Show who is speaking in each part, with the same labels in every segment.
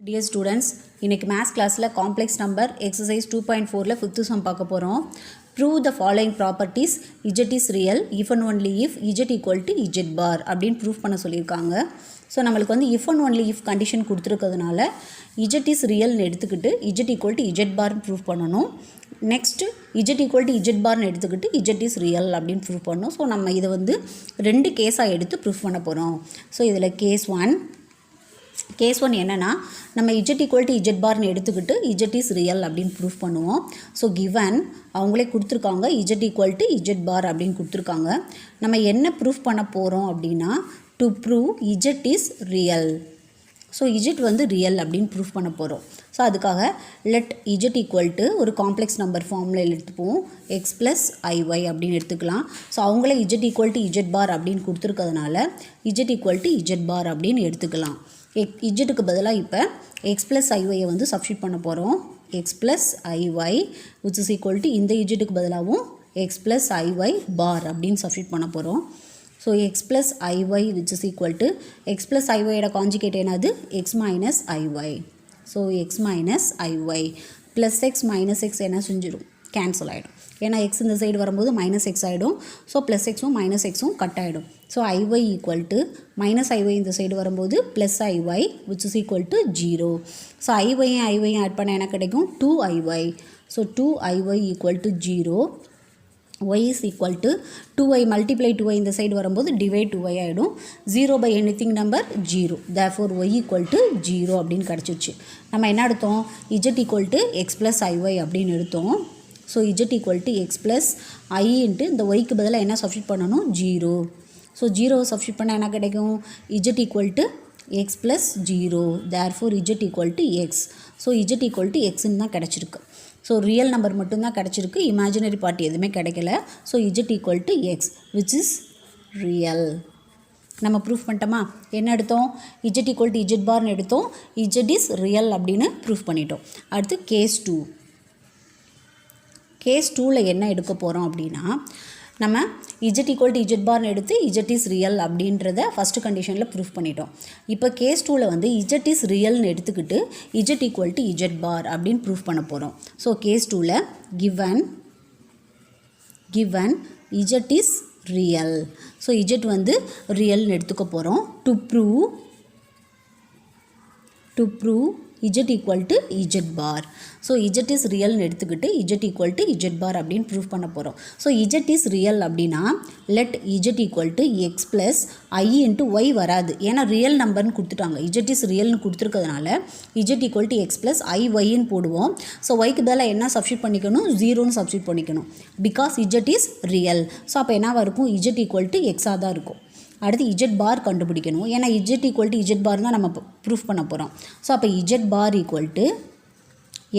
Speaker 1: Dear students, இன்னைக்கு maths கிளாஸில் complex number exercise 2.4ல 5th சம் பார்க்க போகிறோம். Prove the following properties z is real if and only if z equal to z bar அப்படின்னு prove பண்ண சொல்லியிருக்காங்க. So நம்மளுக்கு வந்து if and only if condition கொடுத்துருக்கிறதுனால z is realனு எடுத்துக்கிட்டு z equal to z barன்னு ப்ரூவ் பண்ணணும். Next z equal to z barன்னு எடுத்துக்கிட்டு z is real அப்படின்னு ப்ரூவ் பண்ணணும். ஸோ நம்ம இதை வந்து ரெண்டு கேஸாக எடுத்து ப்ரூவ் பண்ண போகிறோம். ஸோ இதில் கேஸ் 1 என்னன்னா நம்ம z equal to z barன்னு எடுத்துக்கிட்டு z is real அப்படின்னு ப்ரூஃப் பண்ணுவோம். ஸோ கிவன் அவங்களே கொடுத்துருக்காங்க z equal to z bar அப்படின்னு கொடுத்துருக்காங்க. நம்ம என்ன ப்ரூஃப் பண்ண போகிறோம் அப்படின்னா to prove z is real. So z வந்து ரியல் அப்படின்னு ப்ரூஃப் பண்ண போகிறோம். ஸோ அதுக்காக லெட் z equal to ஒரு காம்ப்ளெக்ஸ் நம்பர் ஃபார்மில் எடுத்துப்போம் x plus iy அப்படின்னு எடுத்துக்கலாம். ஸோ அவங்களே z equal to z bar அப்படின்னு கொடுத்துருக்கிறதுனால z equal to z bar அப்படின்னு எடுத்துக்கலாம். இஜெட்டுக்கு பதிலாக இப்போ எக்ஸ் ப்ளஸ் ஐஒயை வந்து சப்ஸ்டியூட் பண்ண போகிறோம். X plus i y which is equal to இந்த இஜெட்டுக்கு பதிலாகவும் எக்ஸ் ப்ளஸ் ஐஒய் பார் அப்படின்னு சப்ஸ்டியூட் பண்ண போகிறோம். So x plus i y which is equal to x plus ஐஒயோட கான்ஜுகேட் என்னது x minus i y. So x minus i y plus x minus x என்ன செஞ்சிடும் cancel ஆகிடும். ஏன்னா எக்ஸ் இந்த சைடு வரும்போது மைனஸ் எக்ஸ் ஆகிடும். ஸோ ப்ளஸ் எக்ஸும் மைனஸ் எக்ஸும் கட் ஆகிடும். So i y equal to minus i y இந்த சைடு வரும்போது plus i y which is equal to 0. So ஐஒயும் ஆட் பண்ண என்ன கிடைக்கும் 2iy. So 2iy equal to 0. y is equal to 2y multiply 2y இந்த சைடு வரும்போது divide 2y ஆகிடும். 0 by anything number 0. therefore y equal to 0 அப்படின்னு கிடச்சிச்சு. நம்ம என்ன எடுத்தோம் z equal to x plus iy அப்படின்னு எடுத்தோம். So z equal to x plus i into இந்த ஒய்க்கு பதிலாக என்ன சப்ஸ்டியூட் பண்ணணும் 0. ஸோ 0 சப்ஸ்டியூட் பண்ணால் என்ன கிடைக்கும் z equal to x plus 0. therefore z equal to x. So z equal to xன்னு தான் கிடச்சிருக்கு. ஸோ ரியல் நம்பர் மட்டும்தான் கிடச்சிருக்கு, இமேஜினரி பார்ட் எதுவுமே கிடைக்கல. So z equal to x which is real. நம்ம ப்ரூஃப் பண்ணிட்டோமா? என்ன எடுத்தோம் z equal to z barன்னு எடுத்தோம். z is real அப்படின்னு ப்ரூஃப் பண்ணிட்டோம். அடுத்து கேஸ் 2. கேஸ் 2ல் என்ன எடுக்க போகிறோம் அப்படின்னா நம்ம z equal to z barன்னு எடுத்து z is real அப்படின்றத ஃபஸ்ட்டு கண்டிஷனில் ப்ரூஃப் பண்ணிட்டோம். இப்போ கேஸ் 2ல் வந்து z is realனு எடுத்துக்கிட்டு z equal to z bar அப்படின்னு ப்ரூஃப் பண்ண போகிறோம். ஸோ கேஸ் 2ல் given z is real. So z வந்து ரியல்னு எடுத்துக்க போகிறோம். To prove z equal to z bar. So z is realனு எடுத்துக்கிட்டு z equal to z bar அப்படின்னு ப்ரூஃப் பண்ண போகிறோம். ஸோ z is real அப்படின்னா let z equal to x plus i into y வராது. ஏன்னா ரியல் நம்பர்னு கொடுத்துட்டாங்க. z is realனு கொடுத்துருக்கிறதுனால z equal to x plus i yன்னு போடுவோம். ஸோ yக்கு பதிலாக என்ன சப்ஸ்டியூட் பண்ணிக்கணும் 0ன்னு சப்ஸ்டியூட் பண்ணிக்கணும். Because z is real. So அப்போ என்னவாக இருக்கும் z equal to x-ஆக தான் இருக்கும். அடுத்து z பார் கண்டுபிடிக்கணும். ஏன்னா z equal to z பார் தான் நம்ம ப்ரூஃப் பண்ண போகிறோம். ஸோ அப்போ z bar equal to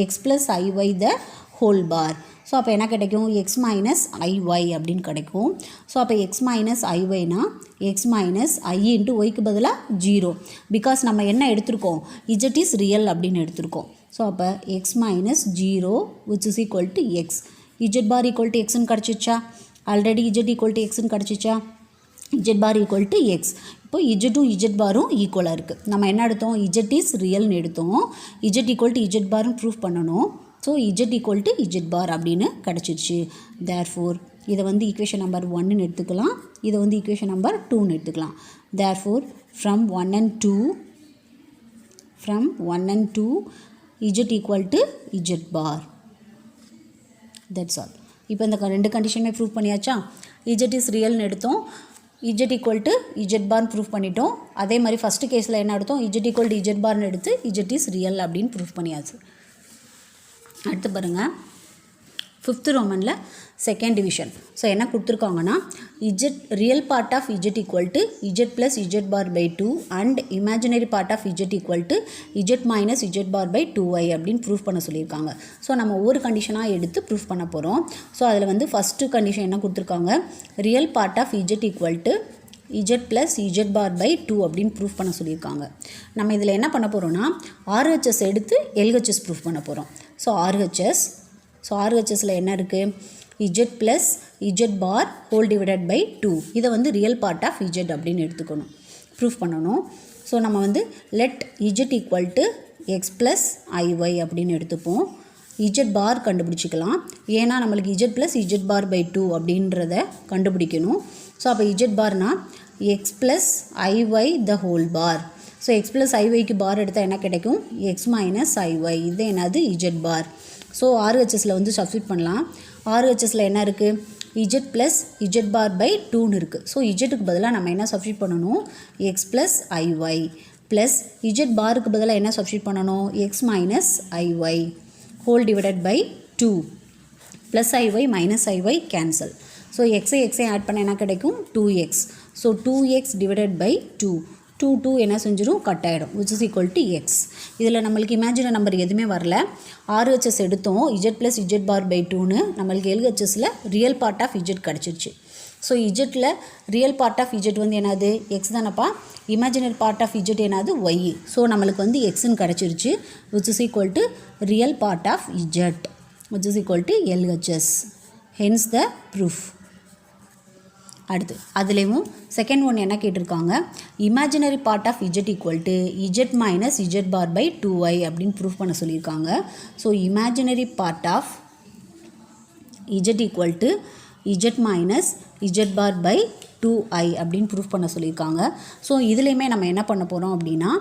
Speaker 1: x plus i y the whole bar. So அப்போ என்ன கிடைக்கும் எக்ஸ் மைனஸ் ஐஒய் அப்படின்னு கிடைக்கும். ஸோ அப்போ எக்ஸ் மைனஸ் ஐஒய்னா எக்ஸ் மைனஸ் ஐ இன்ட்டு ஒய்க்கு பதிலாக 0. பிகாஸ் நம்ம என்ன எடுத்திருக்கோம் z is real அப்படின்னு எடுத்திருக்கோம். ஸோ அப்போ x minus 0 which is equal to x. z bar equal to எக்ஸ்ன்னு கிடச்சிச்சா? ஆல்ரெடி z equal to எக்ஸ்ன்னு கிடச்சிச்சா? z bar equal to x. இப்போ z z பாரும் ஈக்குவலாக இருக்குது. நம்ம என்ன எடுத்தோம் z is realனு எடுத்தோம். z equal to z barன்னு ப்ரூஃப் பண்ணணும். So z equal to z bar அப்படின்னு கிடச்சிருச்சு. therefore இதை வந்து ஈக்குவேஷன் நம்பர் 1ன்னு எடுத்துக்கலாம். இதை வந்து ஈக்குவேஷன் நம்பர் 2ன்னு எடுத்துக்கலாம். therefore from 1 and 2 z equal to z bar. that's all. இப்போ இந்த ரெண்டு கண்டிஷனுமே ப்ரூஃப் பண்ணியாச்சா? z is realனு எடுத்தோம். z equal to z barன்னு ப்ரூஃப் பண்ணிட்டோம். அதே மாதிரி ஃபஸ்ட்டு கேஸில் என்ன எடுத்தோம் z equal to z barன்னு எடுத்து z is real அப்படின்னு ப்ரூஃப் பண்ணியாச்சு. அடுத்து பாருங்கள் 5th ரோமனில் செகண்ட் டிவிஷன். ஸோ என்ன கொடுத்துருக்காங்கன்னா real part of z equal to z plus z bar by 2 and imaginary part of z equal to z minus z bar by 2y அப்படின்னு proof பண்ண சொல்லியிருக்காங்க. So நம்ம ஒவ்வொரு கண்டிஷனாக எடுத்து ப்ரூஃப் பண்ண போகிறோம். ஸோ அதில் வந்து ஃபஸ்ட்டு கண்டிஷன் என்ன கொடுத்துருக்காங்க real part of z equal to z plus z bar by 2 அப்படின்னு ப்ரூஃப் பண்ண சொல்லியிருக்காங்க. நம்ம இதில் என்ன பண்ண போகிறோம்னா RHS எடுத்து LHS ப்ரூஃப் பண்ண போகிறோம். ஸோ RHSல என்ன இருக்குது z plus z bar whole divided by 2. இதை வந்து ரியல் பார்ட் ஆஃப் z அப்படின்னு எடுத்துக்கணும் ப்ரூஃப் பண்ணணும். ஸோ நம்ம வந்து let z equal to x plus i y அப்படின்னு எடுத்துப்போம். இஜெட் பார் கண்டுபிடிச்சிக்கலாம். ஏன்னா நம்மளுக்கு z plus z bar by 2 அப்படின்றத கண்டுபிடிக்கணும். ஸோ அப்போ இஜெட் பார்னால் x plus i y the whole bar. So x plus ஐஒய்க்கு பார் எடுத்தால் என்ன கிடைக்கும்? X minus i y. இது என்னது? இஜெட் பார். ஸோ ஆர்ஹெச்எஸில் வந்து சப்ஸ்டியூட் பண்ணலாம். ஆர்ஹெச்எஸில் என்ன இருக்குது? Z plus z bar by 2ன்னு இருக்குது. ஸோ இஜெட்டுக்கு பதிலாக நம்ம என்ன சப்ஸ்டியூட் பண்ணணும்? X plus i y plus z பாருக்கு பதிலாக என்ன சப்ஸ்டியூட் பண்ணணும்? X minus i y whole divided by 2 plus i y minus i y cancel. So எக்ஸை ஆட் பண்ண என்ன கிடைக்கும்? 2x. So 2x divided by 2 2 என்ன செஞ்சிடும்? கட் ஆகிடும். Which is equal to x. இதில் நம்மளுக்கு இமேஜினரி நம்பர் எதுவுமே வரல. ஆர்ஹெச்எஸ் எடுத்தோம் z plus z bar by 2ன்னு. நம்மளுக்கு எல்ஹெச்எஸில் ரியல் பார்ட் ஆஃப் இஜெட் கிடச்சிருச்சு. ஸோ இஜெட்டில் ரியல் பார்ட் ஆஃப் இஜெட் வந்து என்னது? எக்ஸ் தானப்பா. இமேஜினரி பார்ட் ஆஃப் இஜெட் என்னது? ஒய். ஸோ நம்மளுக்கு வந்து எக்ஸ்ன்னு கிடச்சிருச்சு. Which is equal to real part of z which is equal to LHS. Hence the proof. அடுத்து அதுலேயும் செகண்ட் ஒன் என்ன கேட்டிருக்காங்க? Imaginary part of z equal to z minus z bar by 2y அப்படின்னு proof பண்ண சொல்லியிருக்காங்க. So imaginary part of z equal to z minus z bar by 2i அப்படின்னு proof பண்ண சொல்லியிருக்காங்க. ஸோ இதுலேயுமே நம்ம என்ன பண்ண போகிறோம் அப்படின்னா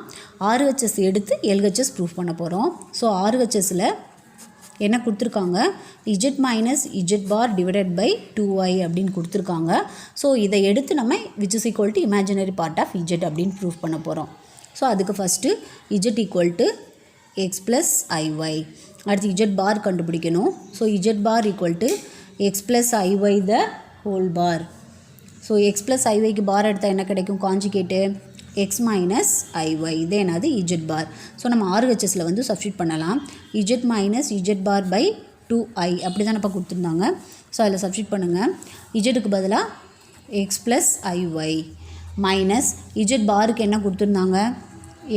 Speaker 1: ஆர்ஹெச்எஸ் எடுத்து எல்ஹெச்எஸ் ப்ரூஃப் பண்ண போகிறோம். ஸோ ஆர்ஹெச்எஸில் என்ன கொடுத்துருக்காங்க? Z minus z bar divided by 2y அப்படின்னு கொடுத்துருக்காங்க. ஸோ இதை எடுத்து நம்ம which is equal to imaginary part of z அப்படின்னு ப்ரூஃப் பண்ண போகிறோம். ஸோ அதுக்கு first z equal to x plus i y. அடுத்து இஜெட் பார் கண்டுபிடிக்கணும். So z bar equal to x plus i y the whole bar. So x plus ஐஒய்க்கு bar எடுத்தால் என்ன கிடைக்கும்? Conjugate x minus i y. இதே என்னது? இஜெட் பார். ஸோ நம்ம ஆர்ஹெச்எஸில் வந்து சப்ஸ்டியூட் பண்ணலாம். Z minus z bar by 2i அப்படி தான் இப்போ கொடுத்துருந்தாங்க. ஸோ அதில் சப்ஸ்டியூட் பண்ணுங்கள். இஜெட்டுக்கு பதிலாக x plus i y minus z பாருக்கு என்ன கொடுத்துருந்தாங்க?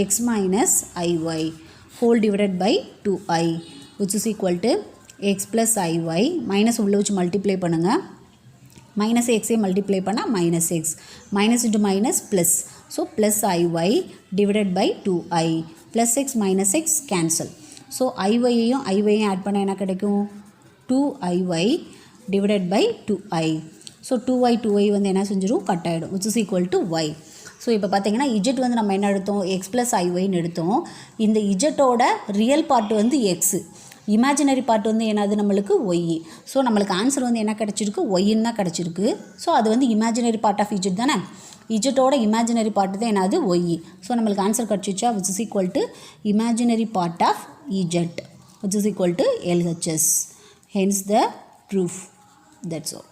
Speaker 1: X minus i y whole divided by 2i which is equal to x plus i y minus உள்ளே வச்சு மல்டிப்ளை பண்ணுங்கள். மைனஸ் எக்ஸே மல்டிப்ளை பண்ணால் minus x minus into minus plus. So plus i y divided by 2i plus x minus x cancel. So ஐஒய்யையும் add பண்ண என்ன கிடைக்கும்? 2iy divided by 2i. So 2i வந்து என்ன செஞ்சிடும்? கட் ஆகிடும். Which is equal to y. So இப்போ பார்த்தீங்கன்னா இஜெட் வந்து நம்ம என்ன எடுத்தோம்? எக்ஸ் ப்ளஸ் ஐஒய்ன்னு எடுத்தோம். இந்த இஜெட்டோட ரியல் பார்ட் வந்து எக்ஸு, இமேஜினரி பார்ட் வந்து என்னது? நம்மளுக்கு ஒய். ஸோ நம்மளுக்கு ஆன்சர் வந்து என்ன கிடச்சிருக்கு? ஒய்ன்னு தான் கிடச்சிருக்கு. ஸோ அது வந்து இமேஜினரி பார்ட் ஆஃப் இஜெட் தானே. இஜெட்டோட இமேஜினரி பார்ட் தான் என்னது? ஒய். ஸோ நம்மளுக்கு ஆன்சர் கிடச்சிச்சா? Which is equal to imaginary part of z which is equal to LHS. Hence the proof. That's all.